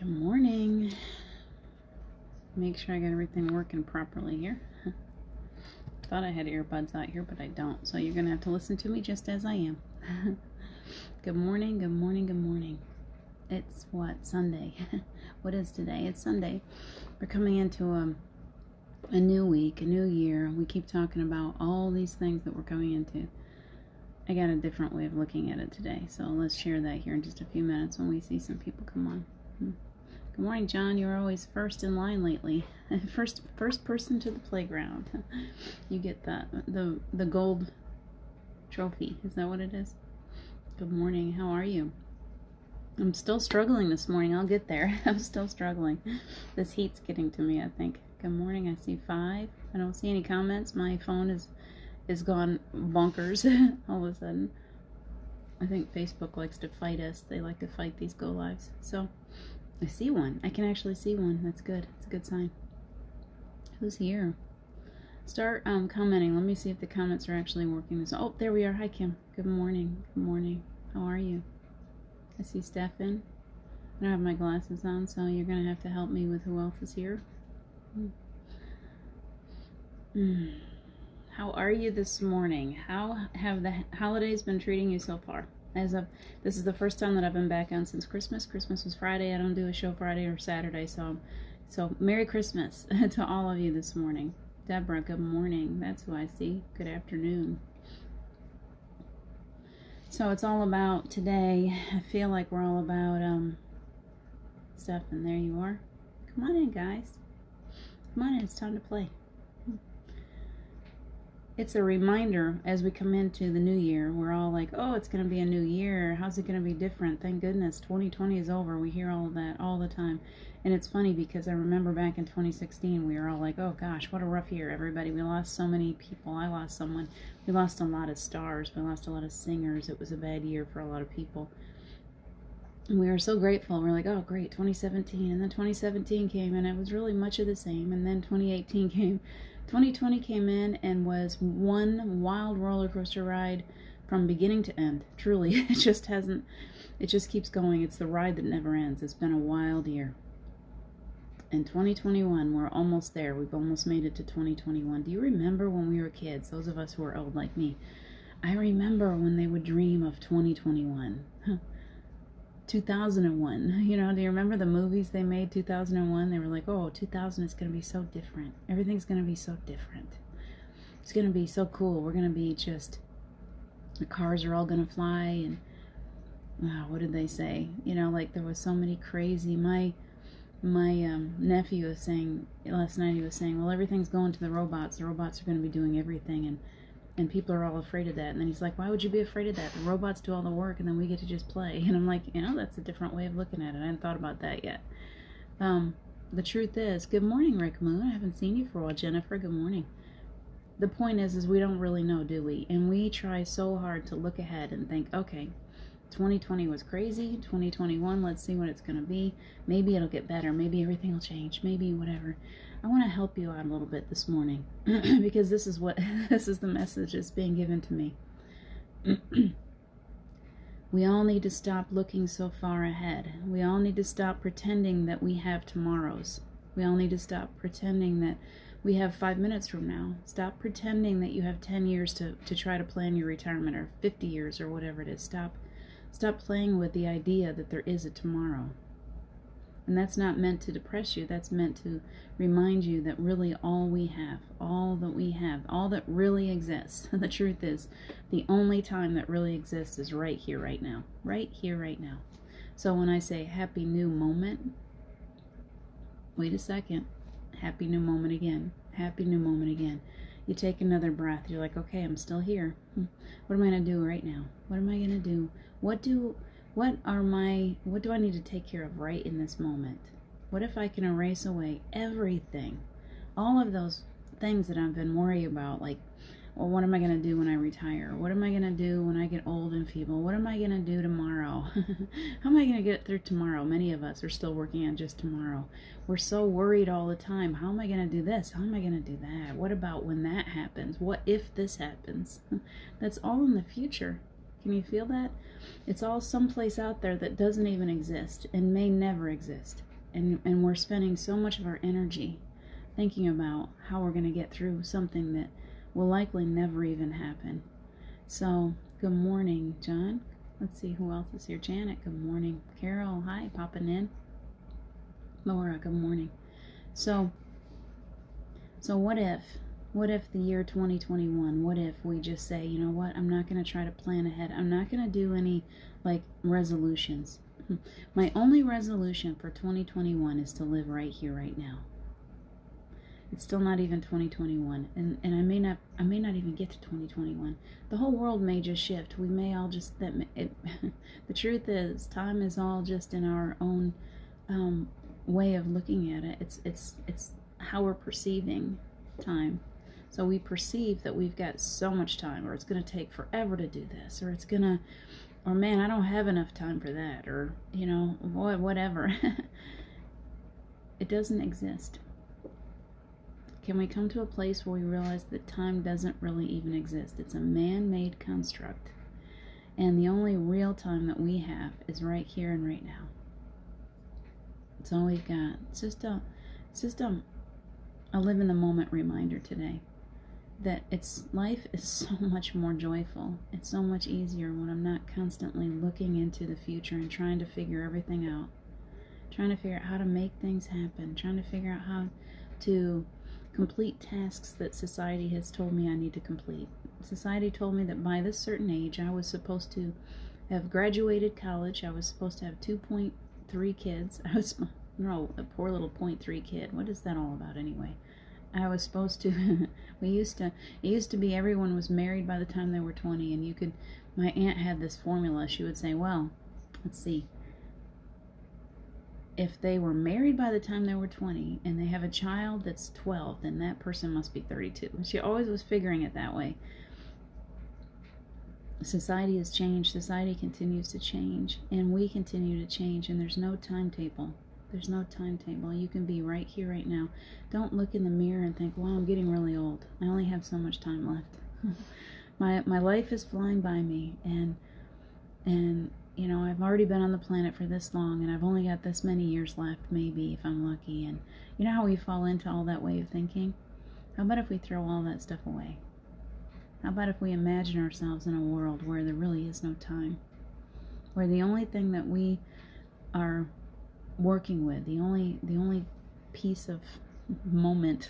Good morning. Make sure I got everything working properly here. Thought I had earbuds out here, but I don't. So you're going to have to listen to me just as I am. Good morning, good morning, good morning. It's what? Sunday. What is today? It's Sunday. We're coming into a new week, a new year. We keep talking about all these things that we're coming into. I got a different way of looking at it today. So let's share that here in just a few minutes when we see some people come on. Good morning, John. You're always first in line lately. First person to the playground. You get the gold trophy. Is that what it is? Good morning. How are you? I'm still struggling this morning. I'll get there. I'm still struggling. This heat's getting to me, I think. Good morning. I see 5. I don't see any comments. My phone is gone bonkers all of a sudden. I think Facebook likes to fight us. They like to fight these go lives. So I see one. I can actually see one. That's good. It's a good sign. Who's here? Start commenting. Let me see if the comments are actually working. This. Oh, there we are. Hi, Kim. Good morning. Good morning. How are you? I see Stefan. I don't have my glasses on, so you're going to have to help me with who else is here. How are you this morning? How have the holidays been treating you so far? This is the first time that I've been back on since Christmas. Christmas was Friday. I don't do a show Friday or Saturday, so Merry Christmas to all of you this morning. Deborah, good morning. That's who I see. Good afternoon. So it's all about today. I feel like we're all about stuff, and there you are. Come on in, guys. Come on in. It's time to play. It's a reminder as we come into the new year. We're all like, oh, it's going to be a new year. How's it going to be different? Thank goodness 2020 is over. We hear all of that all the time. And it's funny because I remember back in 2016, we were all like, oh gosh, what a rough year, everybody. We lost so many people. I lost someone. We lost a lot of stars. We lost a lot of singers. It was a bad year for a lot of people. And we were so grateful. We're like, oh, great, 2017. And then 2017 came, and it was really much of the same. And then 2018 came. 2020 came in and was one wild roller coaster ride from beginning to end. Truly, it just keeps going. It's the ride that never ends. It's been a wild year. In 2021, we're almost there. We've almost made it to 2021. Do you remember when we were kids, those of us who are old like me? I remember when they would dream of 2021. 2001, do you remember the movies they made 2001? They were like, oh, 2000 is going to be so different. Everything's going to be so different. It's going to be so cool. We're going to be the cars are all going to fly. And what did they say? Like there was so many crazy, my nephew was saying, last night he was saying, well, everything's going to the robots. The robots are going to be doing everything. And people are all afraid of that. And then he's like, why would you be afraid of that? The robots do all the work, and then we get to just play. And I'm like, that's a different way of looking at it. I hadn't thought about that yet. The truth is, good morning, Rick Moon. I haven't seen you for a while. Jennifer, good morning. The point is we don't really know, do we? And we try so hard to look ahead and think, okay, 2020 was crazy. 2021, let's see what it's going to be. Maybe it'll get better. Maybe everything will change. Maybe whatever. I want to help you out a little bit this morning because this is the message that's being given to me. We all need to stop looking so far ahead. We all need to stop pretending that we have tomorrows. We all need to stop pretending that we have 5 minutes from now. Stop pretending that you have 10 years to try to plan your retirement, or 50 years, or whatever it is. Stop playing with the idea that there is a tomorrow. And that's not meant to depress you. That's meant to remind you that really all we have, all that really exists. The truth is, the only time that really exists is right here, right now. Right here, right now. So when I say happy new moment, wait a second. Happy new moment again. Happy new moment again. You take another breath. You're like, okay, I'm still here. What am I going to do right now? What am I going to do? What do I need to take care of right in this moment? What if I can erase away everything? All of those things that I've been worried about, like, well, what am I going to do when I retire? What am I going to do when I get old and feeble? What am I going to do tomorrow? How am I going to get through tomorrow? Many of us are still working on just tomorrow. We're so worried all the time. How am I going to do this? How am I going to do that? What about when that happens? What if this happens? That's all in the future. Can you feel that? It's all someplace out there that doesn't even exist and may never exist. And we're spending so much of our energy thinking about how we're going to get through something that will likely never even happen. So, good morning, John. Let's see who else is here. Janet, good morning. Carol, hi, popping in. Laura, good morning. So what if the year 2021, what if we just say, you know what, I'm not going to try to plan ahead. I'm not going to do any, like, resolutions. My only resolution for 2021 is to live right here, right now. It's still not even 2021, and I may not even get to 2021. The whole world may just shift. We may all just the truth is, time is all just in our own way of looking at it. It's how we're perceiving time. So we perceive that we've got so much time, or it's going to take forever to do this, or man, I don't have enough time for that, or whatever. It doesn't exist. Can we come to a place where we realize that time doesn't really even exist? It's a man-made construct. And the only real time that we have is right here and right now. It's all we've got. It's just a live in the moment reminder today that life is so much more joyful. It's so much easier when I'm not constantly looking into the future and trying to figure everything out. Trying to figure out how to make things happen. Trying to figure out how to complete tasks that society has told me I need to complete. Society told me that by this certain age I was supposed to have graduated college. I was supposed to have 2.3 kids. A poor little 0.3 kid. What is that all about anyway? I was supposed to it used to be everyone was married by the time they were 20, and my aunt had this formula. She would say, well, let's see, if they were married by the time they were 20 and they have a child that's 12, then that person must be 32. She always was figuring it that way. Society has changed. Society continues to change, and we continue to change, and there's no timetable. There's no timetable. You can be right here, right now. Don't look in the mirror and think, wow, I'm getting really old. I only have so much time left. My life is flying by me, and I've already been on the planet for this long, and I've only got this many years left, maybe, if I'm lucky. And you know how we fall into all that way of thinking? How about if we throw all that stuff away? How about if we imagine ourselves in a world where there really is no time? Where the only thing that we are working with, the only piece of moment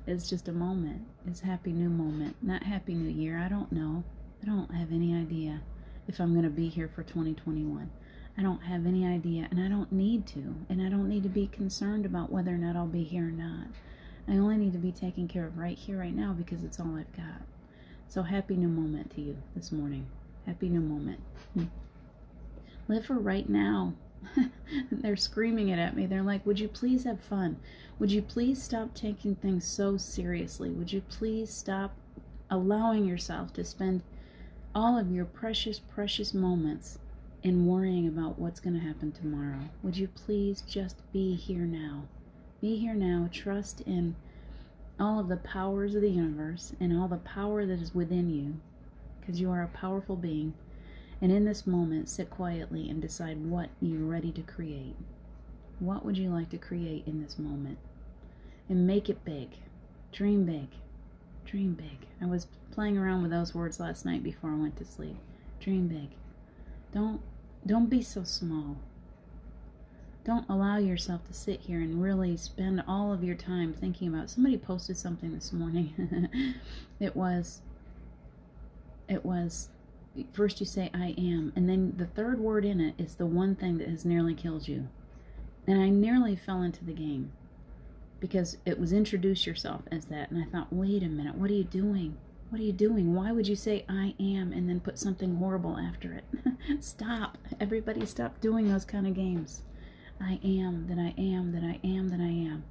is just a moment. It's happy new moment, not happy new year. I don't know. I don't have any idea if I'm going to be here for 2021. I don't have any idea, and I don't need to, and I don't need to be concerned about whether or not I'll be here or not. I only need to be taken care of right here, right now, because it's all I've got. So happy new moment to you this morning. Happy new moment. Live for right now. They're screaming it at me. They're like, would you please have fun? Would you please stop taking things so seriously? Would you please stop allowing yourself to spend all of your precious, precious moments in worrying about what's going to happen tomorrow? Would you please just be here now? Be here now. Trust in all of the powers of the universe and all the power that is within you, because you are a powerful being. And in this moment, sit quietly and decide what you're ready to create. What would you like to create in this moment? And make it big. Dream big. Dream big. I was playing around with those words last night before I went to sleep. Dream big. Don't be so small. Don't allow yourself to sit here and really spend all of your time thinking about. Somebody posted something this morning. It was first you say I am, and then the third word in it is the one thing that has nearly killed you. And I nearly fell into the game because it was introduce yourself as that, and I thought, wait a minute, what are you doing? What are you doing? Why would you say I am and then put something horrible after it? Stop. Everybody stop doing those kind of games. I am, that I am, that I am, that I am.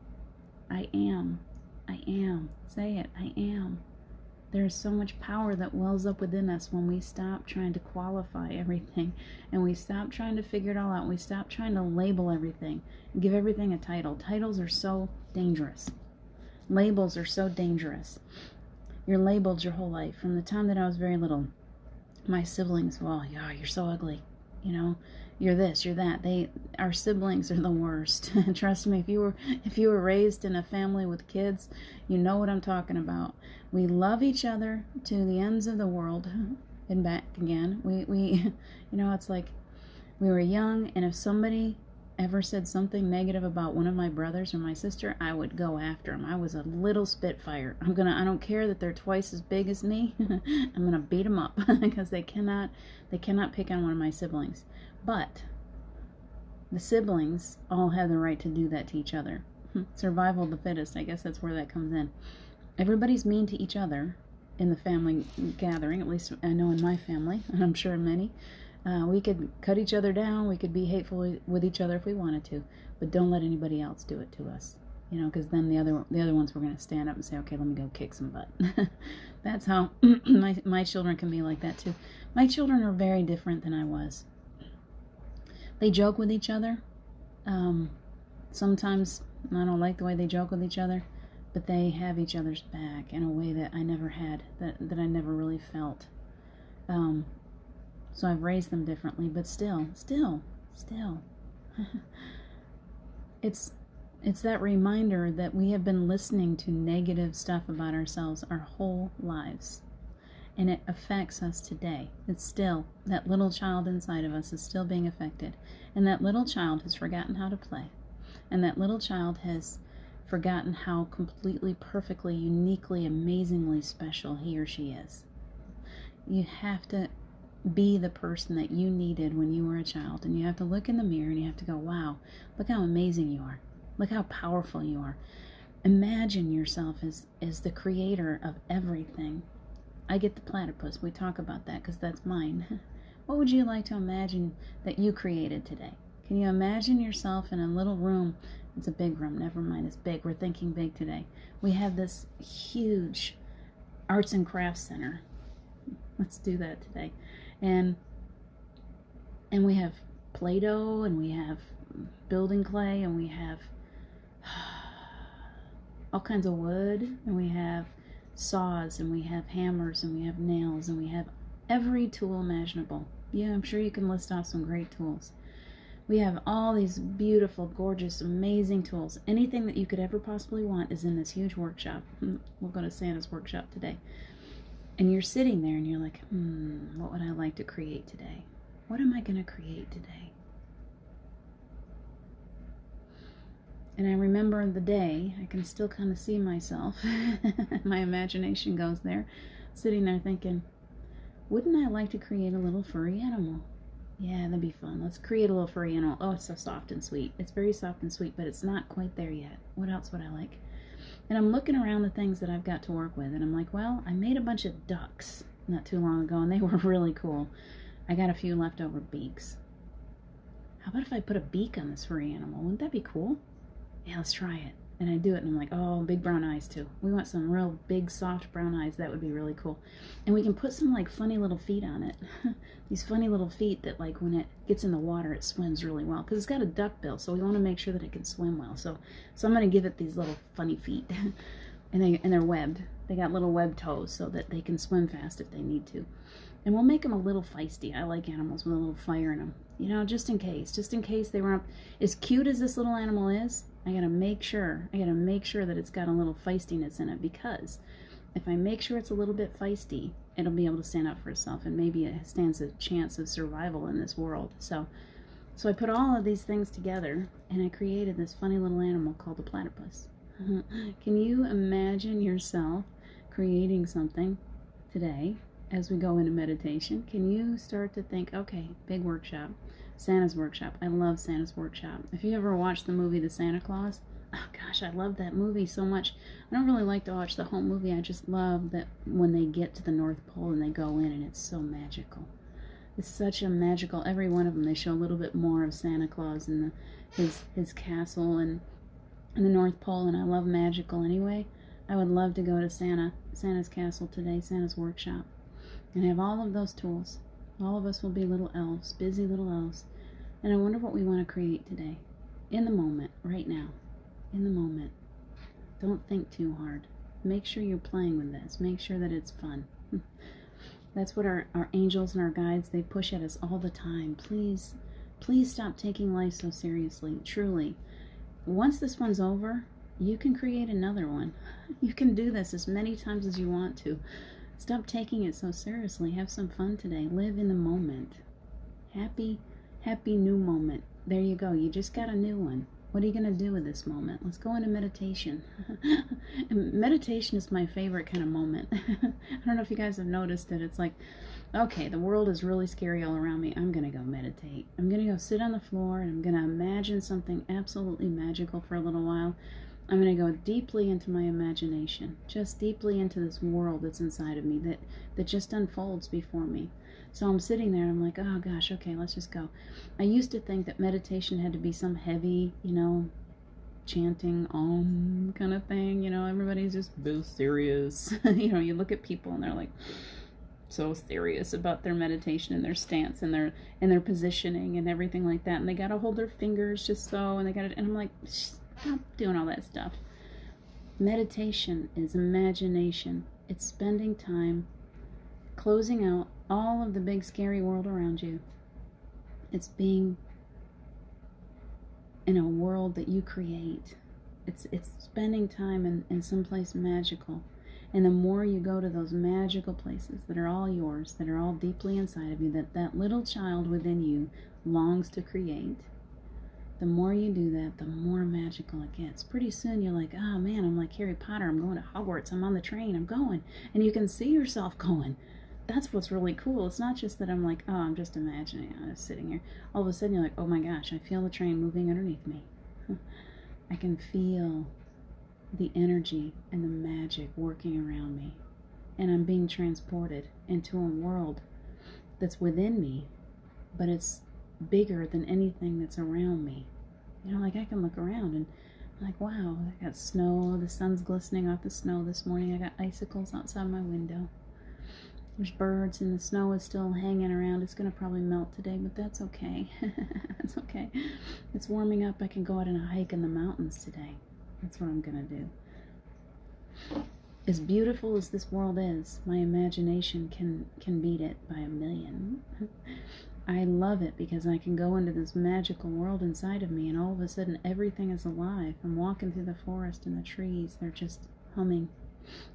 I am. I am. Say it. I am. There is so much power that wells up within us when we stop trying to qualify everything, and we stop trying to figure it all out. We stop trying to label everything and give everything a title. Titles are so dangerous. Labels are so dangerous. You're labeled your whole life. From the time that I was very little, my siblings, well, yeah, you're so ugly. you're this, you're that. Our siblings are the worst. Trust me, if you were raised in a family with kids, you know what I'm talking about. We love each other to the ends of the world and back again. We it's like we were young, and if somebody ever said something negative about one of my brothers or my sister, I would go after them. I was a little spitfire. I don't care that they're twice as big as me. I'm gonna beat them up because they cannot pick on one of my siblings. But the siblings all have the right to do that to each other. Survival of the fittest, I guess that's where that comes in. Everybody's mean to each other in the family gathering, at least I know in my family, and I'm sure in many. We could cut each other down, we could be hateful with each other if we wanted to, but don't let anybody else do it to us. Because then the other ones were going to stand up and say, okay, let me go kick some butt. That's how my children can be like that too. My children are very different than I was. They joke with each other. Sometimes I don't like the way they joke with each other, but they have each other's back in a way that I never had, that I never really felt. So I've raised them differently, but still. It's that reminder that we have been listening to negative stuff about ourselves our whole lives. And it affects us today. It's still, that little child inside of us is still being affected. And that little child has forgotten how to play. And that little child has forgotten how completely, perfectly, uniquely, amazingly special he or she is. You have to be the person that you needed when you were a child. And you have to look in the mirror and you have to go, wow, look how amazing you are. Look how powerful you are. Imagine yourself as the creator of everything. I get the platypus. We talk about that because that's mine. What would you like to imagine that you created today? Can you imagine yourself in a little room? It's a big room. Never mind, it's big. We're thinking big today. We have this huge arts and crafts center. Let's do that today. And we have Play-Doh, and we have building clay, and we have all kinds of wood, and we have saws, and we have hammers, and we have nails, and we have every tool imaginable. Yeah, I'm sure you can list off some great tools. We have all these beautiful, gorgeous, amazing tools. Anything that you could ever possibly want is in this huge workshop. We'll go to Santa's workshop today. And you're sitting there and you're like, what would I like to create today? What am I going to create today? And I remember the day, I can still kind of see myself. My imagination goes there, sitting there thinking, wouldn't I like to create a little furry animal? Yeah, that'd be fun. Let's create a little furry animal. Oh, it's so soft and sweet. It's very soft and sweet, but it's not quite there yet. What else would I like? And I'm looking around the things that I've got to work with, and I'm like, well, I made a bunch of ducks not too long ago, and they were really cool. I got a few leftover beaks. How about if I put a beak on this furry animal? Wouldn't that be cool? Yeah, let's try it. And I do it, and I'm like, oh, big brown eyes too. We want some real big, soft brown eyes. That would be really cool. And we can put some like funny little feet on it. These funny little feet that like when it gets in the water, it swims really well. Because it's got a duck bill, so we want to make sure that it can swim well. So I'm going to give it these little funny feet. and they're webbed. They got little webbed toes so that they can swim fast if they need to. And we'll make them a little feisty. I like animals with a little fire in them. Just in case. Just in case they were up. As cute as this little animal is, I gotta make sure that it's got a little feistiness in it, because if I make sure it's a little bit feisty, it'll be able to stand up for itself, and maybe it stands a chance of survival in this world. So I put all of these things together, and I created this funny little animal called the platypus. Can you imagine yourself creating something today as we go into meditation? Can you start to think, okay, big workshop. Santa's workshop. I love Santa's workshop. If you ever watched the movie The Santa Claus, oh gosh, I love that movie so much. I don't really like to watch the whole movie. I just love that when they get to the North Pole and they go in, and it's so magical. It's such a magical, every one of them, they show a little bit more of Santa Claus and his castle and the North Pole, and I love magical anyway. I would love to go to Santa's castle today, Santa's workshop, and have all of those tools. All of us will be little elves, busy little elves. And I wonder what we want to create today. In the moment, right now. In the moment. Don't think too hard. Make sure you're playing with this. Make sure that it's fun. That's what our angels and our guides, they push at us all the time. Please Please stop taking life so seriously, truly. Once this one's over, you can create another one. You can do this as many times as you want to. Stop taking it so seriously. Have some fun today. Live in the moment. Happy new moment. There you go. You just got a new one. What are you going to do with this moment? Let's go into meditation. And meditation is my favorite kind of moment. I don't know if you guys have noticed it. It's like, okay, the world is really scary all around me. I'm going to go meditate. I'm going to go sit on the floor and I'm going to imagine something absolutely magical for a little while. I'm going to go deeply into my imagination, just deeply into this world that's inside of me that just unfolds before me. So I'm sitting there and I'm like, oh gosh, okay, let's just go. I used to think that meditation had to be some heavy, chanting om kind of thing. Everybody's just so serious. You look at people and they're like so serious about their meditation and their stance and their positioning and everything like that. And they gotta hold their fingers just so, and they gotta, and I'm like, stop doing all that stuff. Meditation is imagination. It's spending time closing out all of the big scary world around you. It's being in a world that you create. It's spending time in some place magical. And the more you go to those magical places that are all yours, that are all deeply inside of you, that little child within you longs to create, the more you do that, the more magical it gets. Pretty soon you're like, oh man, I'm like Harry Potter. I'm going to Hogwarts. I'm on the train. I'm going. And you can see yourself going. That's what's really cool. It's not just that I'm like, oh, I'm just imagining. I'm just sitting here. All of a sudden you're like, oh my gosh, I feel the train moving underneath me. I can feel the energy and the magic working around me. And I'm being transported into a world that's within me, but it's bigger than anything that's around me. Like I can look around and I'm like, wow, I got snow. The sun's glistening off the snow this morning. I got icicles outside my window. There's birds and the snow is still hanging around. It's going to probably melt today, but that's okay. That's okay. It's warming up. I can go out on a hike in the mountains today. That's what I'm going to do. As beautiful as this world is, my imagination can beat it by 1,000,000. I love it because I can go into this magical world inside of me and all of a sudden everything is alive. I'm walking through the forest and the trees, they're just humming.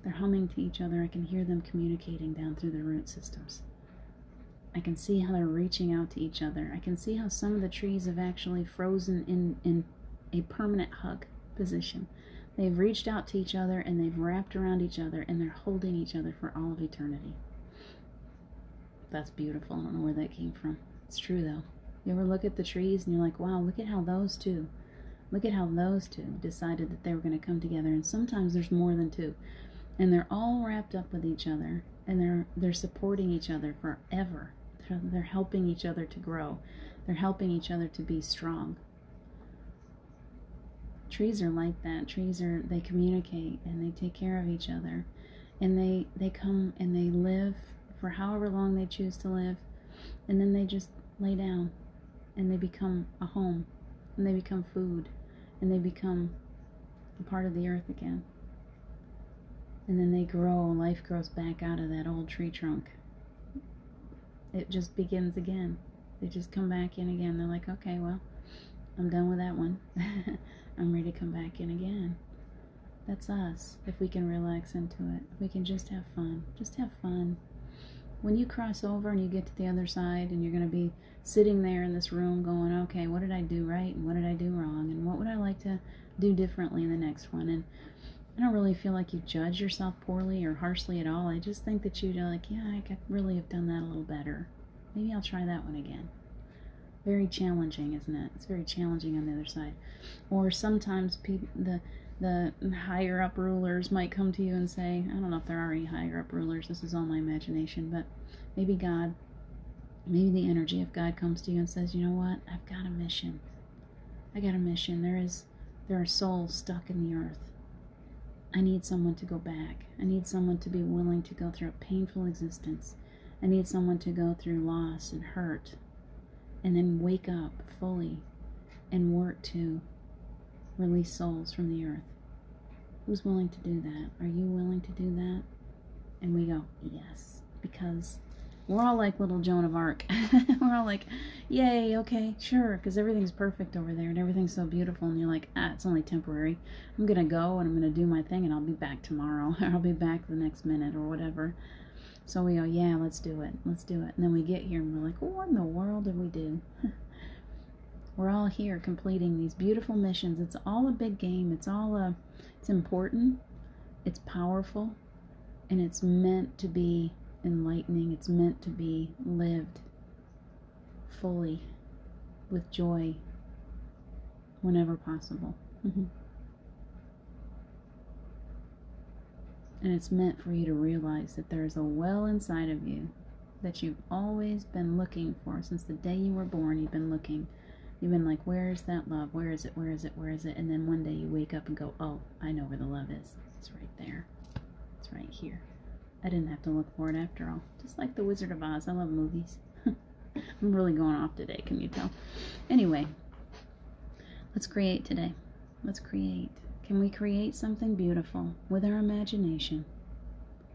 They're humming to each other. I can hear them communicating down through their root systems. I can see how they're reaching out to each other. I can see how some of the trees have actually frozen in a permanent hug position. They've reached out to each other and they've wrapped around each other and they're holding each other for all of eternity. That's beautiful. I don't know where that came from. It's true though. You ever look at the trees and you're like, wow, look at those two decided that they were going to come together. And sometimes there's more than two. And they're all wrapped up with each other and they're supporting each other forever. They're helping each other to grow. They're helping each other to be strong. Trees are like that. They communicate and they take care of each other. And they come and they live for however long they choose to live. And then they just lay down and they become a home. And they become food. And they become a part of the earth again. And then they grow. Life grows back out of that old tree trunk. It just begins again. They just come back in again. They're like, okay, well, I'm done with that one. I'm ready to come back in again. That's us. If we can relax into it. If we can just have fun. Just have fun. When you cross over and you get to the other side and you're going to be sitting there in this room going, okay, what did I do right and what did I do wrong and what would I like to do differently in the next one? And I don't really feel like you judge yourself poorly or harshly at all. I just think that you're like, yeah, I could really have done that a little better. Maybe I'll try that one again. Very challenging, isn't it? It's very challenging on the other side. Or sometimes the higher up rulers might come to you and say, I don't know if there are any higher up rulers, this is all my imagination, but maybe God, maybe the energy of God comes to you and says, you know what, I've got a mission. I got a mission. There are souls stuck in the earth. I need someone to go back. I need someone to be willing to go through a painful existence. I need someone to go through loss and hurt and then wake up fully and work to release souls from the earth. Who's willing to do that? Are you willing to do that? And we go, yes, because We're all like little Joan of Arc. We're all like, yay, okay, sure, because everything's perfect over there and everything's so beautiful. And you're like, it's only temporary. I'm going to go and I'm going to do my thing and I'll be back tomorrow. Or I'll be back the next minute or whatever. So we go, yeah, let's do it. Let's do it. And then we get here and we're like, what in the world did we do? We're all here completing these beautiful missions. It's all a big game. It's important. It's powerful. And it's meant to be enlightening. It's meant to be lived fully with joy whenever possible. And it's meant for you to realize that there's a well inside of you that you've always been looking for. Since the day you were born, you've been looking. You've been like, where is that love? Where is it? Where is it? Where is it? And then one day you wake up and go, oh, I know where the love is. It's right there. It's right here. I didn't have to look for it after all. Just like The Wizard of Oz. I love movies. I'm really going off today, can you tell? Anyway, let's create today. Let's create. Can we create something beautiful with our imagination?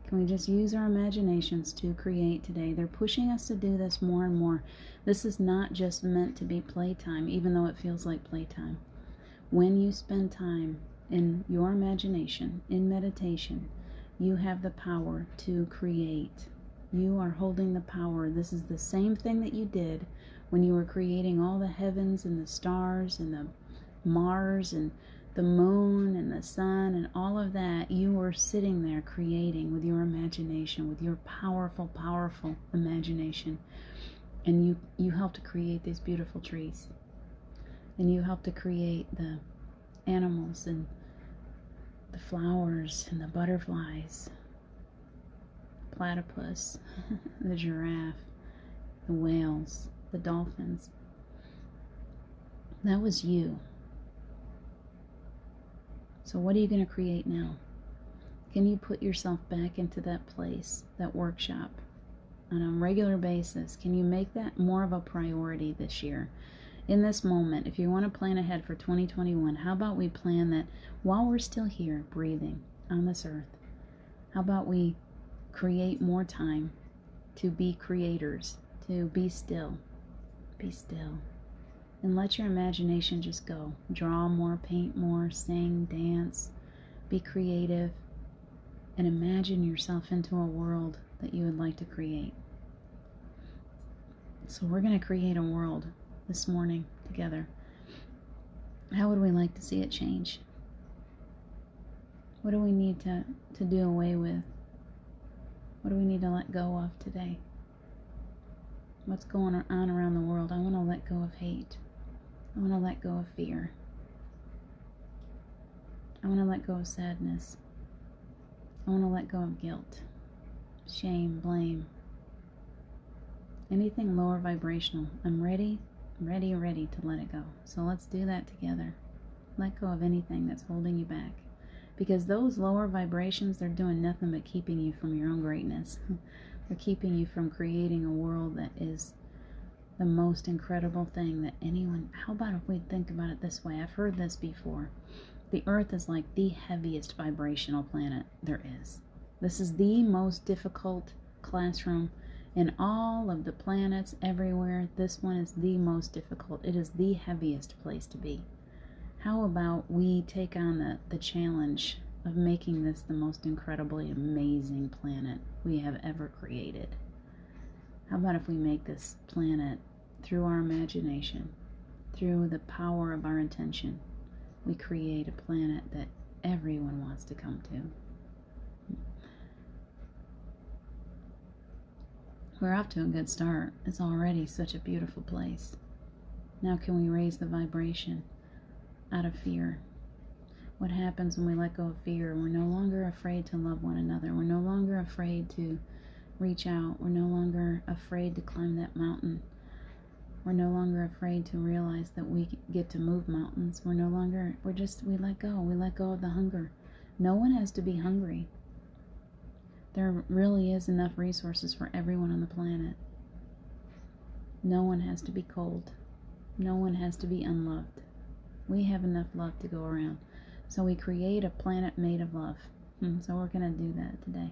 Can we just use our imaginations to create today? They're pushing us to do this more and more. This is not just meant to be playtime, even though it feels like playtime. When you spend time in your imagination, in meditation, you have the power to create. You are holding the power. This is the same thing that you did when you were creating all the heavens and the stars and the Mars and the moon and the sun and all of that. You were sitting there creating with your imagination, with your powerful, powerful imagination. And you helped to create these beautiful trees. And you helped to create the animals and the flowers and the butterflies, platypus, the giraffe, the whales, the dolphins. That was you. So what are you going to create now? Can you put yourself back into that place, that workshop, on a regular basis? Can you make that more of a priority this year? In this moment, if you want to plan ahead for 2021, how about we plan that while we're still here breathing on this earth? How about we create more time to be creators, to be still, and let your imagination just go. Draw more, paint more, sing, dance, be creative, and imagine yourself into a world that you would like to create. So we're going to create a world this morning together. How would we like to see it change? What do we need to do away with? What do we need to let go of today? What's going on around the world? I want to let go of hate. I want to let go of fear. I want to let go of sadness. I want to let go of guilt, shame, blame. Anything lower vibrational. I'm ready to let it go. So let's do that together. Let go of anything that's holding you back. Because those lower vibrations, they're doing nothing but keeping you from your own greatness. They're keeping you from creating a world that is the most incredible thing that anyone... How about if we think about it this way? I've heard this before. The Earth is like the heaviest vibrational planet there is. This is the most difficult classroom in all of the planets everywhere. This one is the most difficult. It is the heaviest place to be. How about we take on the challenge of making this the most incredibly amazing planet we have ever created? How about if we make this planet, through our imagination, through the power of our intention, we create a planet that everyone wants to come to? We're off to a good start. It's already such a beautiful place. Now can we raise the vibration out of fear? What happens when we let go of fear? We're no longer afraid to love one another. We're no longer afraid to reach out. We're no longer afraid to climb that mountain. We're no longer afraid to realize that we get to move mountains. We let go. We let go of the hunger. No one has to be hungry. There really is enough resources for everyone on the planet. No one has to be cold. No one has to be unloved. We have enough love to go around. So we create a planet made of love. So we're going to do that today.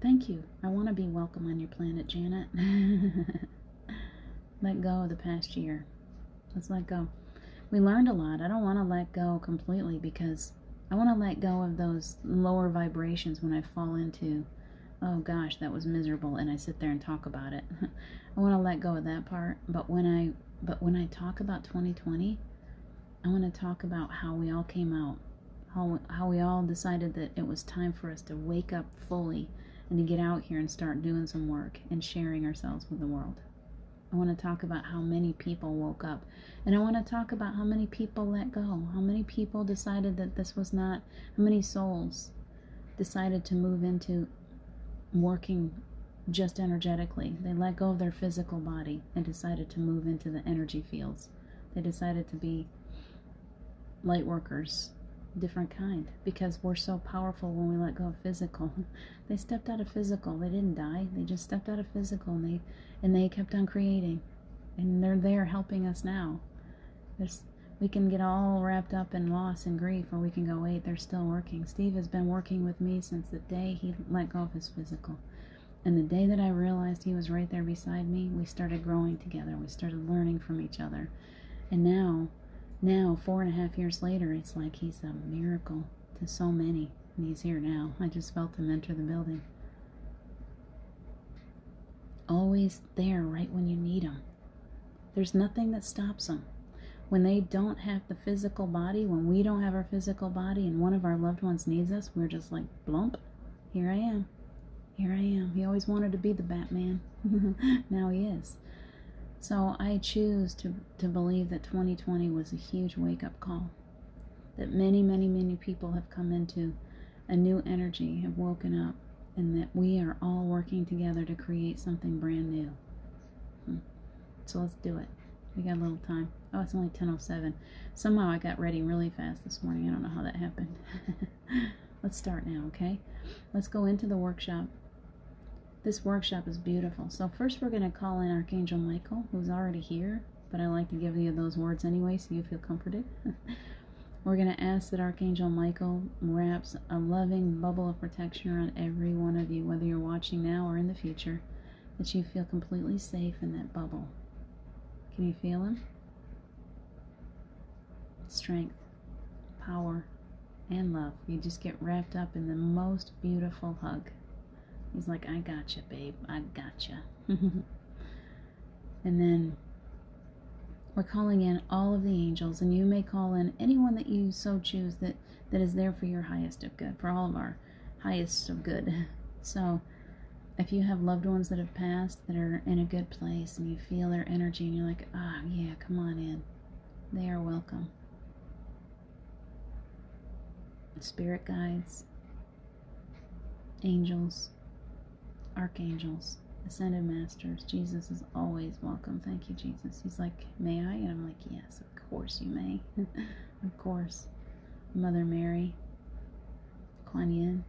Thank you. I want to be welcome on your planet, Janet. Let go of the past year. Let's let go. We learned a lot. I don't want to let go completely because I want to let go of those lower vibrations when I fall into, oh gosh, that was miserable, and I sit there and talk about it. I want to let go of that part. But when I talk about 2020, I want to talk about how we all came out, how we all decided that it was time for us to wake up fully and to get out here and start doing some work and sharing ourselves with the world. I want to talk about how many people woke up, and I want to talk about how many people let go, how many people decided that this was not, how many souls decided to move into working just energetically. They let go of their physical body and decided to move into the energy fields. They decided to be light workers, different kind, because we're so powerful when we let go of physical. They stepped out of physical. They didn't die. They just stepped out of physical, and they kept on creating, and they're there helping us now. We can get all wrapped up in loss and grief, or we can go, wait, they're still working. Steve has been working with me since the day he let go of his physical. And the day that I realized he was right there beside me, we started growing together. We started learning from each other. And now, 4.5 years later, it's like he's a miracle to so many. And he's here now. I just felt him enter the building. Always there right when you need him. There's nothing that stops them. When they don't have the physical body, when we don't have our physical body and one of our loved ones needs us, we're just like, blump, here I am. Here I am. He always wanted to be the Batman. Now he is. So I choose to believe that 2020 was a huge wake-up call. That many, many, many people have come into a new energy, have woken up, and that we are all working together to create something brand new. So let's do it. We got a little time. Oh, it's only 10:07. Somehow I got ready really fast this morning. I don't know how that happened. Let's start now, okay? Let's go into the workshop. This workshop is beautiful. So first we're going to call in Archangel Michael, who's already here, but I like to give you those words anyway so you feel comforted. We're going to ask that Archangel Michael wraps a loving bubble of protection around every one of you, whether you're watching now or in the future, that you feel completely safe in that bubble. Can you feel him? Strength, power, and love. You just get wrapped up in the most beautiful hug. He's like, I gotcha, babe. I gotcha. And then we're calling in all of the angels, and you may call in anyone that you so choose that is there for your highest of good, for all of our highest of good. So if you have loved ones that have passed that are in a good place and you feel their energy and you're like, yeah, come on in. They are welcome. Spirit guides, angels, archangels, ascended masters. Jesus is always welcome. Thank you, Jesus. He's like, may I? And I'm like, yes, of course you may. Of course. Mother Mary, Kuan Yin,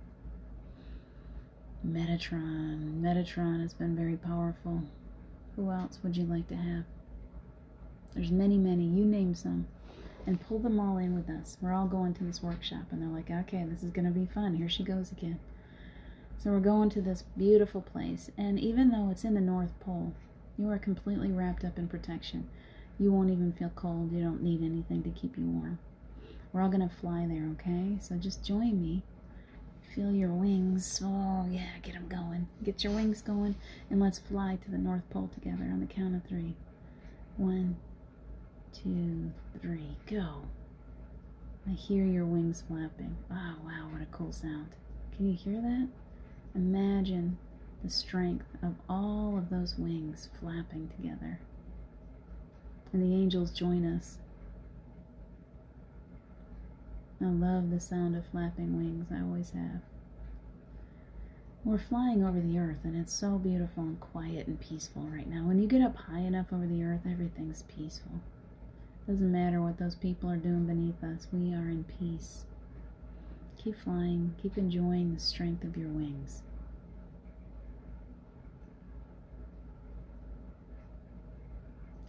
Metatron. Metatron has been very powerful. Who else would you like to have? There's many, many. You name some. And pull them all in with us. We're all going to this workshop. And they're like, okay, this is going to be fun. Here she goes again. So we're going to this beautiful place. And even though it's in the North Pole, you are completely wrapped up in protection. You won't even feel cold. You don't need anything to keep you warm. We're all going to fly there, okay? So just join me. Feel your wings. Oh, yeah, get them going. Get your wings going. And let's fly to the North Pole together on the count of 3. 1, 2, 3, go. I hear your wings flapping. Oh, wow, what a cool sound. Can you hear that? Imagine the strength of all of those wings flapping together. And the angels join us. I love the sound of flapping wings. I always have. We're flying over the earth, and it's so beautiful and quiet and peaceful right now. When you get up high enough over the earth, everything's peaceful. Doesn't matter what those people are doing beneath us. We are in peace. Keep flying. Keep enjoying the strength of your wings.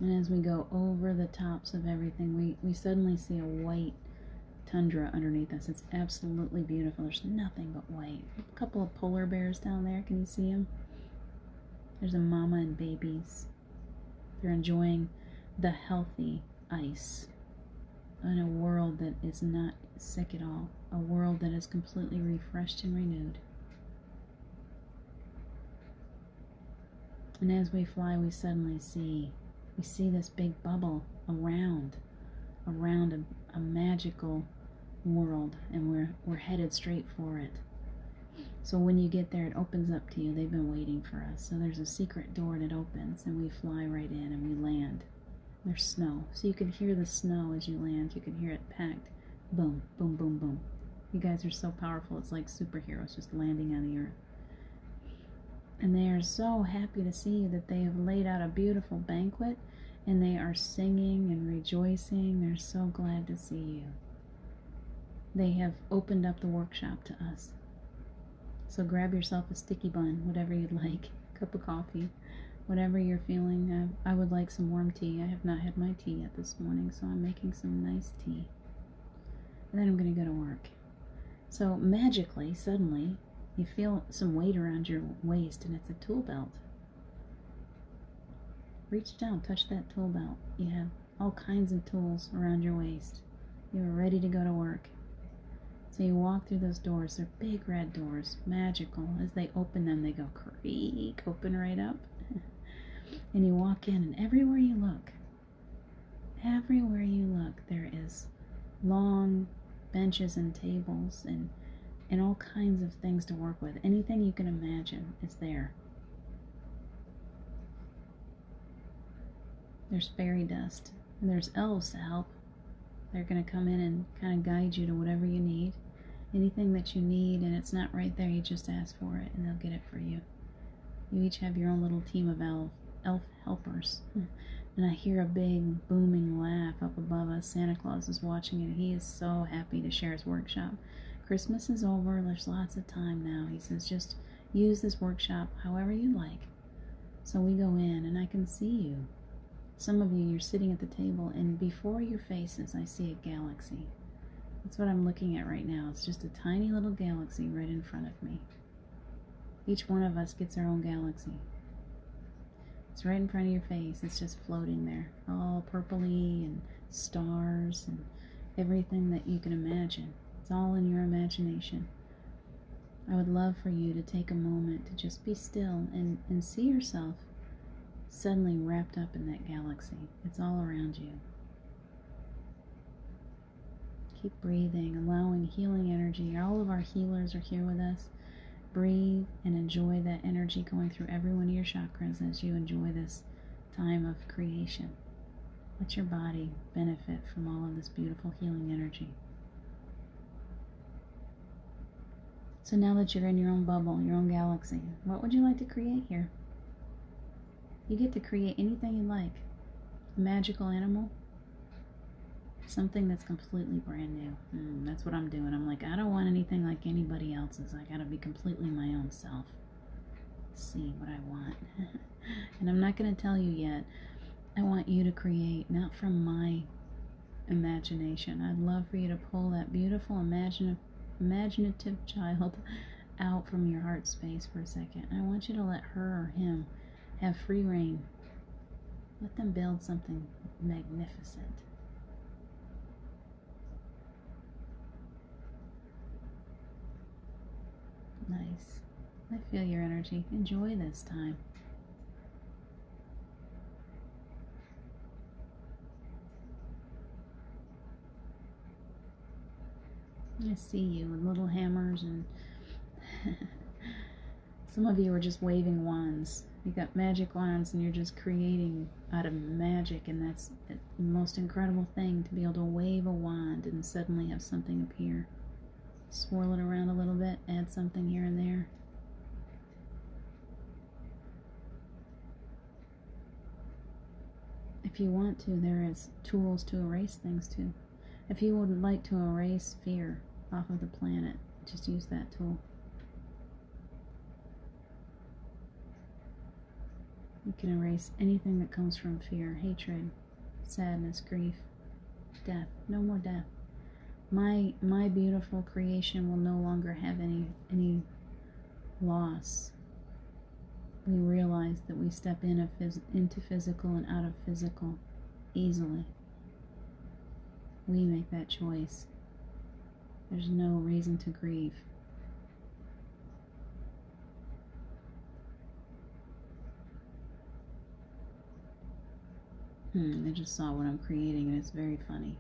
And as we go over the tops of everything, we suddenly see a white tundra underneath us. It's absolutely beautiful. There's nothing but white. A couple of polar bears down there. Can you see them? There's a mama and babies. They're enjoying the healthy ice in a world that is not sick at all. A world that is completely refreshed and renewed. And as we fly, we suddenly see this big bubble around a magical world, and we're headed straight for it. So when you get there, it opens up to you. They've been waiting for us. So there's a secret door that opens, and we fly right in, and we land. There's snow, so you can hear the snow as you land. You can hear it packed. Boom, boom, boom, boom. You guys are so powerful. It's like superheroes just landing on the earth. And they are so happy to see you that they have laid out a beautiful banquet, and they are singing and rejoicing. They're so glad to see you. They have opened up the workshop to us. So grab yourself a sticky bun, whatever you'd like, a cup of coffee, whatever you're feeling. I would like some warm tea. I have not had my tea yet this morning, so I'm making some nice tea. And then I'm going to go to work. So magically, suddenly, you feel some weight around your waist, and it's a tool belt. Reach down, touch that tool belt. You have all kinds of tools around your waist. You are ready to go to work. So you walk through those doors. They're big red doors, magical. As they open them, they go creak, open right up. And you walk in, and everywhere you look, there is long benches and tables and all kinds of things to work with. Anything you can imagine is there. There's fairy dust, and there's elves to help. They're going to come in and kind of guide you to whatever you need. Anything that you need, and it's not right there, you just ask for it, and they'll get it for you. You each have your own little team of elf helpers. And I hear a big booming laugh up above us. Santa Claus is watching it. He is so happy to share his workshop. Christmas is over. There's lots of time now. He says, just use this workshop however you like. So we go in, and I can see you. Some of you, you're sitting at the table, and before your faces, I see a galaxy. That's what I'm looking at right now. It's just a tiny little galaxy right in front of me. Each one of us gets our own galaxy. It's right in front of your face. It's just floating there, all purpley and stars and everything that you can imagine. It's all in your imagination. I would love for you to take a moment to just be still and see yourself suddenly wrapped up in that galaxy. It's all around you. Keep breathing, allowing healing energy. All of our healers are here with us. Breathe and enjoy that energy going through every one of your chakras as you enjoy this time of creation. Let your body benefit from all of this beautiful healing energy. So now that you're in your own bubble, your own galaxy, what would you like to create here? You get to create anything you like. A magical animal. Something that's completely brand new. That's what I'm doing. I'm like, I don't want anything like anybody else's. I gotta be completely my own self. See what I want. And I'm not gonna tell you yet. I want you to create, not from my imagination. I'd love for you to pull that beautiful imaginative child out from your heart space for a second. I want you to let her or him have free reign. Let them build something magnificent. Nice. I feel your energy. Enjoy this time. I see you with little hammers, and some of you are just waving wands. You got magic wands, and you're just creating out of magic, and that's the most incredible thing, to be able to wave a wand and suddenly have something appear. Swirl it around a little bit, add something here and there. If you want to, there is tools to erase things too. If you would like to erase fear off of the planet, just use that tool. You can erase anything that comes from fear, hatred, sadness, grief, death. No more death. My beautiful creation will no longer have any loss. We realize that we step into physical and out of physical easily. We make that choice. There's no reason to grieve. I just saw what I'm creating and it's very funny.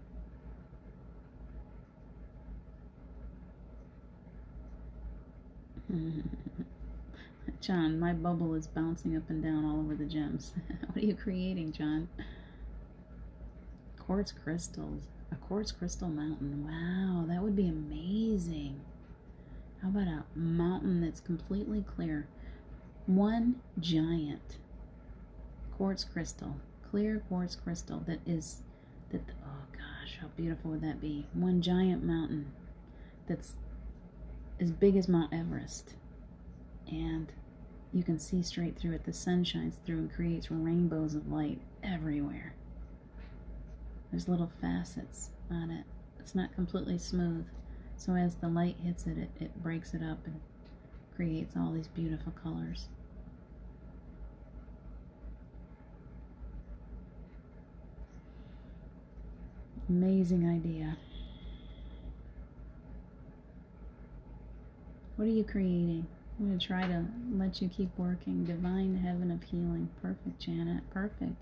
John, my bubble is bouncing up and down all over the gems. What are you creating, John? Quartz crystals. A quartz crystal mountain. Wow, that would be amazing. How about a mountain that's completely clear? One giant quartz crystal, clear quartz crystal oh gosh, how beautiful would that be? One giant mountain that's as big as Mount Everest, and you can see straight through it. The sun shines through and creates rainbows of light everywhere. There's little facets on it. It's not completely smooth, so as the light hits it, it breaks it up and creates all these beautiful colors. Amazing idea. What are you creating? I'm going to try to let you keep working. Divine heaven of healing. Perfect, Janet. Perfect.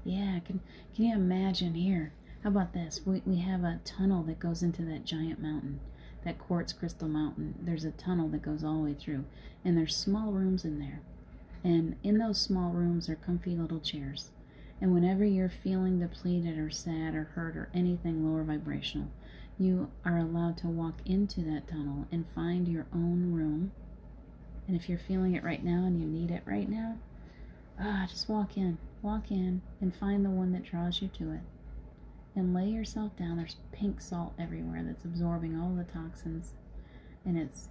Yeah, can you imagine here? How about this? We have a tunnel that goes into that giant mountain, that quartz crystal mountain. There's a tunnel that goes all the way through, and there's small rooms in there. And in those small rooms are comfy little chairs. And whenever you're feeling depleted or sad or hurt or anything lower vibrational, you are allowed to walk into that tunnel and find your own room. And if you're feeling it right now and you need it right now, just walk in and find the one that draws you to it. And lay yourself down. There's pink salt everywhere that's absorbing all the toxins. And it's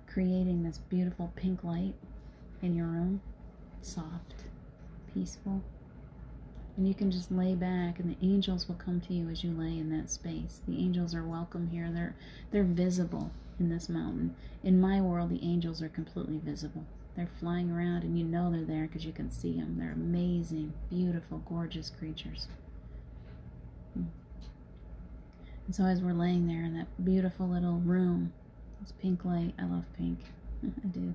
creating this beautiful pink light in your room. Soft, peaceful. And you can just lay back and the angels will come to you as you lay in that space. The angels are welcome here. They're visible in this mountain. In my world, the angels are completely visible. They're flying around and you know they're there because you can see them. They're amazing, beautiful, gorgeous creatures. And so as we're laying there in that beautiful little room, this pink light, I love pink. I do.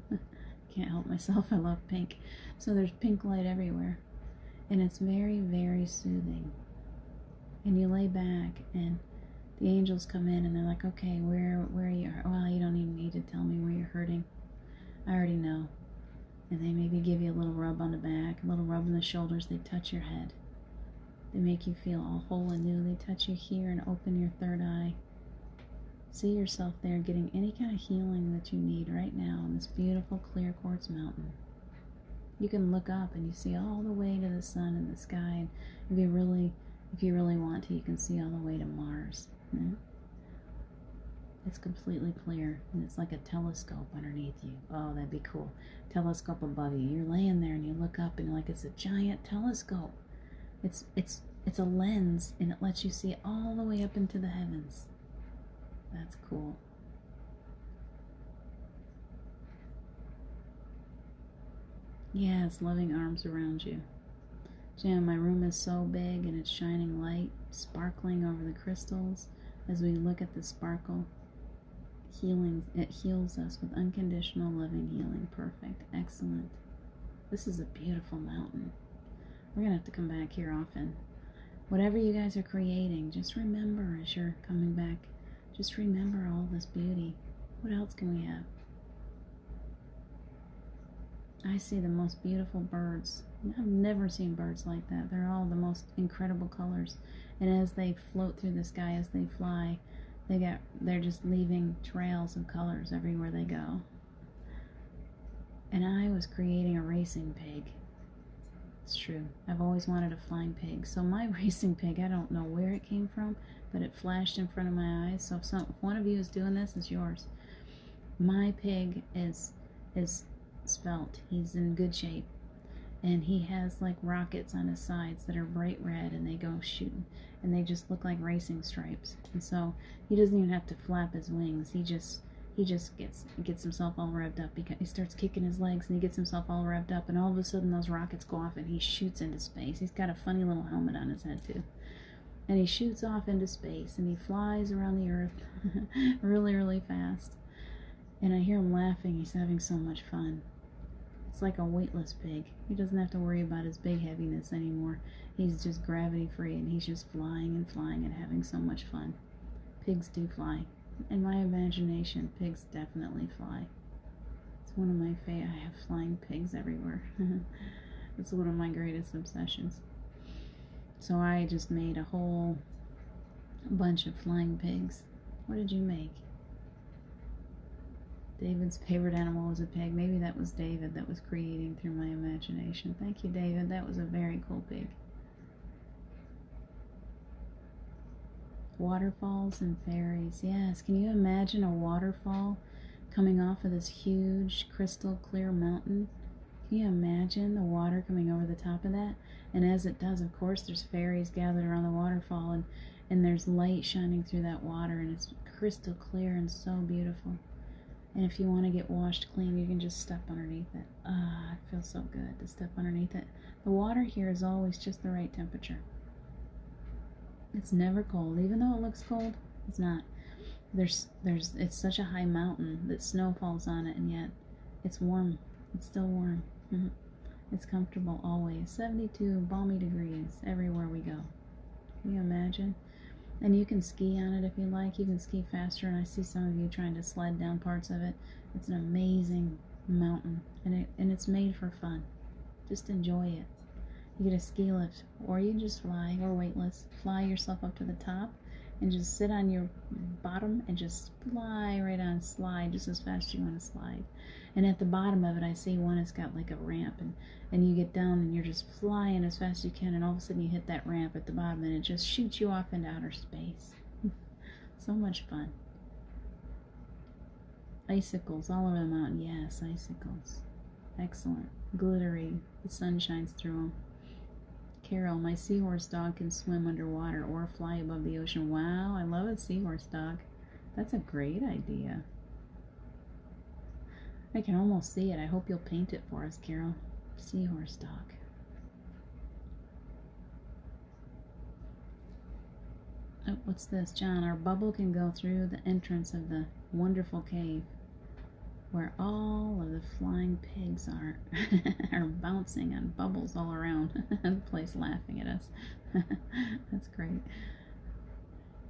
Can't help myself, I love pink. So there's pink light everywhere. And it's very, very soothing. And you lay back and the angels come in and they're like, okay, where are you? Well, you don't even need to tell me where you're hurting. I already know. And they maybe give you a little rub on the back, a little rub on the shoulders. They touch your head. They make you feel all whole and new. They touch you here and open your third eye. See yourself there getting any kind of healing that you need right now on this beautiful clear quartz mountain. You can look up and you see all the way to the sun and the sky. And if you really want to, you can see all the way to Mars. It's completely clear, and it's like a telescope underneath you. Oh, that'd be cool. Telescope above you. You're laying there and you look up and like it's a giant telescope. It's a lens, and it lets you see all the way up into the heavens. That's cool. Yes, loving arms around you. Jan, my room is so big and it's shining light, sparkling over the crystals. As we look at the sparkle, healing, it heals us with unconditional loving healing. Perfect. Excellent. This is a beautiful mountain. We're going to have to come back here often. Whatever you guys are creating, just remember as you're coming back, just remember all this beauty. What else can we have? I see the most beautiful birds. I've never seen birds like that. They're all the most incredible colors. And as they float through the sky, as they fly, they're just leaving trails of colors everywhere they go. And I was creating a racing pig. It's true. I've always wanted a flying pig. So my racing pig, I don't know where it came from, but it flashed in front of my eyes. So if one of you is doing this, it's yours. My pig is svelte. He's in good shape. and he has like rockets on his sides that are bright red, and they go shooting, and they just look like racing stripes. And so he doesn't even have to flap his wings. He just gets himself all revved up, because he starts kicking his legs and he gets himself all revved up, and all of a sudden those rockets go off and he shoots into space. He's got a funny little helmet on his head too. And he shoots off into space and he flies around the earth really, really fast. And I hear him laughing. He's having so much fun. It's like a weightless pig. He doesn't have to worry about his big heaviness anymore. He's just gravity free, and he's just flying and flying and having so much fun. Pigs do fly. In my imagination, pigs definitely fly. It's one of my favorite. I have flying pigs everywhere. It's one of my greatest obsessions. So I just made a whole bunch of flying pigs. What did you make? David's favorite animal was a pig. Maybe that was David that was creating through my imagination. Thank you, David. That was a very cool pig. Waterfalls and fairies. Yes, can you imagine a waterfall coming off of this huge crystal clear mountain? Can you imagine the water coming over the top of that? And as it does, of course, there's fairies gathered around the waterfall, and there's light shining through that water, and it's crystal clear and so beautiful. And if you want to get washed clean, you can just step underneath it. Ah, it feels so good to step underneath it. The water here is always just the right temperature. It's never cold. Even though it looks cold, it's not. It's such a high mountain that snow falls on it, and yet it's warm. It's still warm. It's comfortable always. 72 balmy degrees everywhere we go. Can you imagine? And you can ski on it if you like. You can ski faster, and I see some of you trying to sled down parts of it. It's an amazing mountain, and it's made for fun. Just enjoy it. You get a ski lift, or you just fly, or weightless. Fly yourself up to the top, and just sit on your bottom and just fly right on, slide just as fast as you want to slide. And at the bottom of it, I see one has got like a ramp, and you get down and you're just flying as fast as you can, and all of a sudden you hit that ramp at the bottom, and it just shoots you off into outer space. So much fun. Icicles all over the mountain. Yes, icicles. Excellent. Glittery. The sun shines through them. Carol, my seahorse dog can swim underwater or fly above the ocean. Wow, I love a seahorse dog. That's a great idea. I can almost see it. I hope you'll paint it for us, Carol. Seahorse dog. Oh, what's this, John? Our bubble can go through the entrance of the wonderful cave where all of the flying pigs are bouncing on bubbles all around the place, laughing at us. That's great.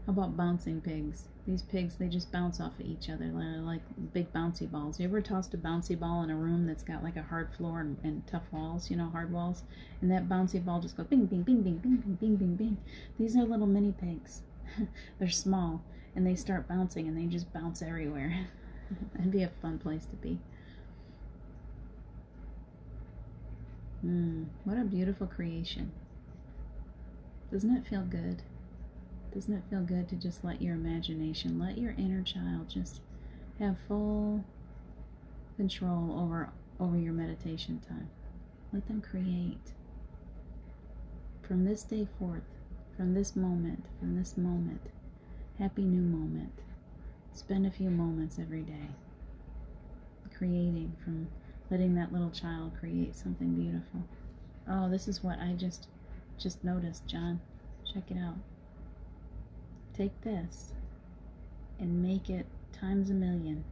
How about bouncing pigs? These pigs, they just bounce off of each other like big bouncy balls. You ever tossed a bouncy ball in a room that's got like a hard floor and tough walls, you know, hard walls? And that bouncy ball just goes bing, bing, bing, bing, bing, bing, bing, bing, bing. These are little mini pigs. They're small, and they start bouncing, and they just bounce everywhere. That'd be a fun place to be. What a beautiful creation. Doesn't it feel good? Doesn't it feel good to just let your imagination, let your inner child just have full control over your meditation time? Let them create. From this day forth, from this moment, happy new moment. Spend a few moments every day creating, from letting that little child create something beautiful. Oh, this is what I just noticed, John. Check it out. Take this and make it times a million.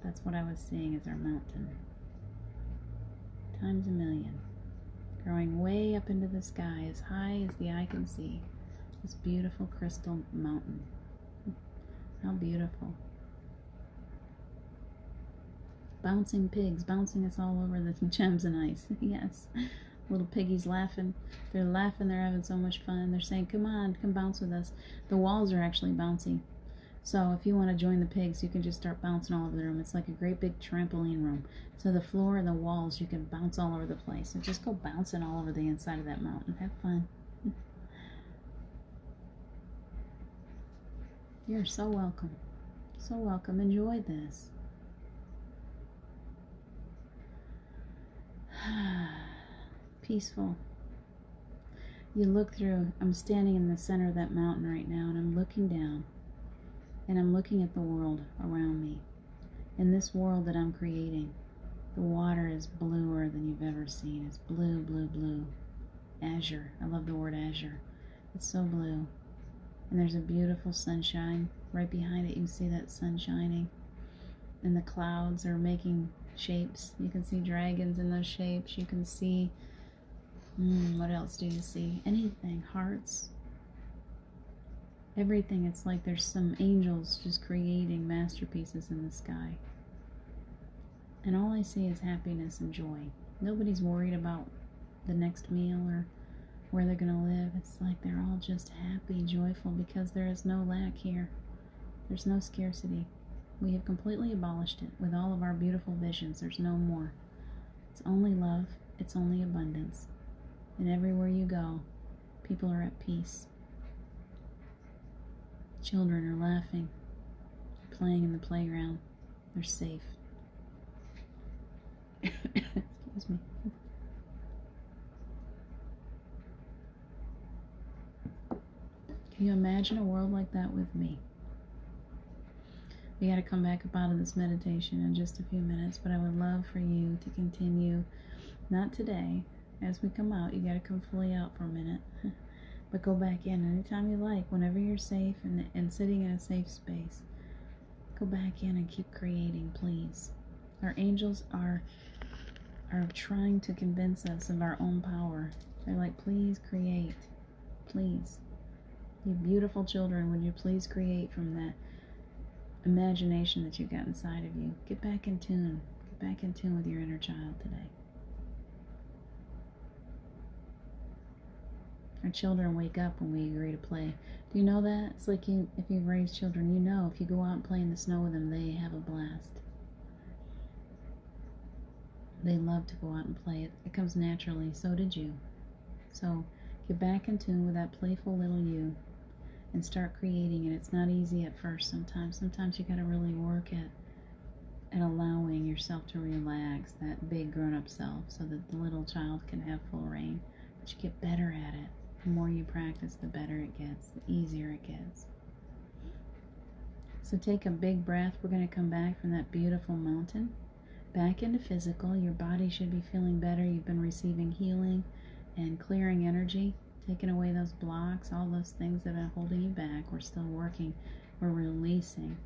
That's what I was seeing as our mountain. Times a million. Growing way up into the sky, as high as the eye can see. This beautiful crystal mountain. How beautiful. Bouncing pigs, bouncing us all over the gems and ice. Yes. Little piggies laughing. They're laughing, they're having so much fun. They're saying, come on, come bounce with us. The walls are actually bouncy. So if you want to join the pigs, you can just start bouncing all over the room. It's like a great big trampoline room. So the floor and the walls, you can bounce all over the place. So just go bouncing all over the inside of that mountain. Have fun. You're so welcome. So welcome. Enjoy this. Peaceful. You look through, I'm standing in the center of that mountain right now, and I'm looking down, and I'm looking at the world around me. In this world that I'm creating, the water is bluer than you've ever seen. It's blue, blue, blue. Azure. I love the word azure. It's so blue. And there's a beautiful sunshine. Right behind it, you can see that sun shining. And the clouds are making shapes. You can see dragons in those shapes. You can see, what else do you see? Anything. Hearts. Everything. It's like there's some angels just creating masterpieces in the sky. And all I see is happiness and joy. Nobody's worried about the next meal or where they're going to live. It's like they're all just happy, joyful, because there is no lack here. There's no scarcity. We have completely abolished it with all of our beautiful visions. There's no more. It's only love. It's only abundance. And everywhere you go, people are at peace. Children are laughing, playing in the playground. They're safe. Excuse me. Can you imagine a world like that with me? We got to come back up out of this meditation in just a few minutes, but I would love for you to continue, not today. As we come out, you got to come fully out for a minute, but go back in anytime you like, whenever you're safe and sitting in a safe space. Go back in and keep creating, please. Our angels are trying to convince us of our own power. They're like, please create, please. You beautiful children, would you please create from that imagination that you've got inside of you? Get back in tune. Get back in tune with your inner child today. Our children wake up when we agree to play. Do you know that? It's like if you've raised children, you know if you go out and play in the snow with them, they have a blast. They love to go out and play. It comes naturally. So did you. So get back in tune with that playful little you and start creating. And it's not easy at first sometimes. Sometimes you got to really work at allowing yourself to relax that big grown-up self so that the little child can have full reign. But you get better at it. The more you practice, the better it gets, the easier it gets. So take a big breath. We're going to come back from that beautiful mountain back into physical. Your body should be feeling better. You've been receiving healing and clearing energy, taking away those blocks, all those things that are holding you back. We're still working. We're releasing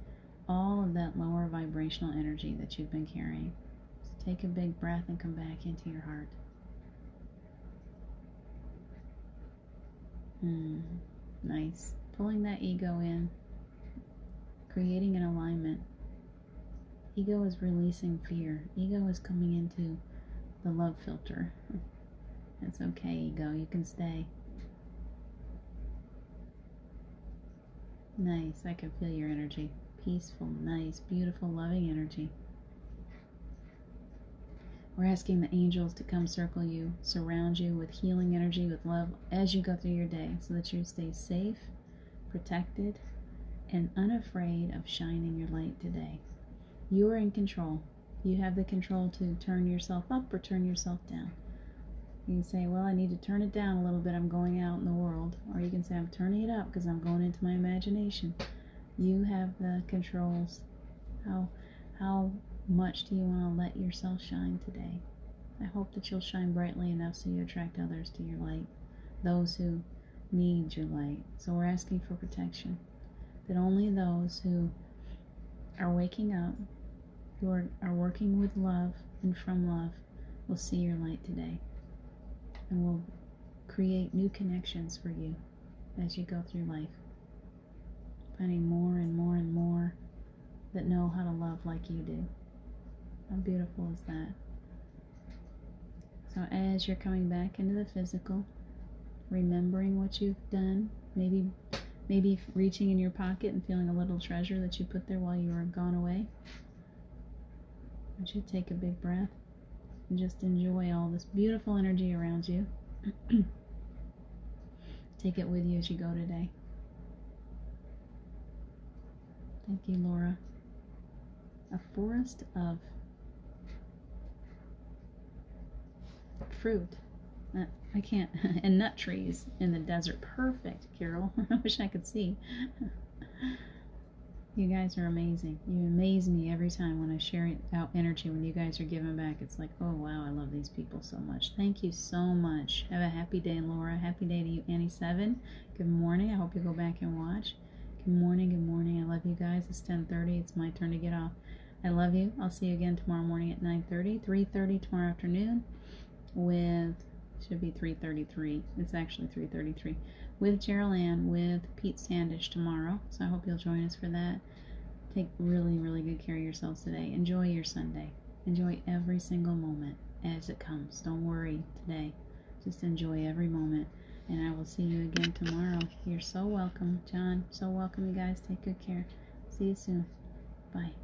all of that lower vibrational energy that you've been carrying. So take a big breath and come back into your heart. Nice. Pulling that ego in, creating an alignment. Ego is releasing fear. Ego is coming into the love filter. It's okay, ego. You can stay. Nice. I can feel your energy. Peaceful, nice, beautiful, loving energy. We're asking the angels to come circle you, surround you with healing energy, with love as you go through your day so that you stay safe, protected, and unafraid of shining your light today. You are in control. You have the control to turn yourself up or turn yourself down. You can say, well, I need to turn it down a little bit. I'm going out in the world. Or you can say, I'm turning it up because I'm going into my imagination. You have the controls. How much do you want to let yourself shine today? I hope that you'll shine brightly enough so you attract others to your light, those who need your light. So we're asking for protection, that only those who are waking up, who are working with love and from love, will see your light today and will create new connections for you as you go through life, finding more and more and more that know how to love like you do. How beautiful is that? So as you're coming back into the physical, remembering what you've done, maybe reaching in your pocket and feeling a little treasure that you put there while you were gone away. I want you to take a big breath and just enjoy all this beautiful energy around you. Take it with you as you go today. Thank you, Laura. A forest of fruit. I can't. And nut trees in the desert. Perfect, Carol. I wish I could see. You guys are amazing. You amaze me every time when I share out energy. When you guys are giving back, it's like, oh wow, I love these people so much. Thank you so much. Have a happy day, Laura. Happy day to you, Annie7. Good morning. I hope you go back and watch. Good morning. Good morning. I love you guys. It's 10:30. It's my turn to get off. I love you. I'll see you again tomorrow morning at 9:30, 3:30 tomorrow afternoon with, should be 3:33. It's actually 3:33 with Gerald Ann, with Pete Standish tomorrow. So I hope you'll join us for that. Take really, really good care of yourselves today. Enjoy your Sunday. Enjoy every single moment as it comes. Don't worry today. Just enjoy every moment. And I will see you again tomorrow. You're so welcome, John. So welcome, you guys. Take good care. See you soon. Bye.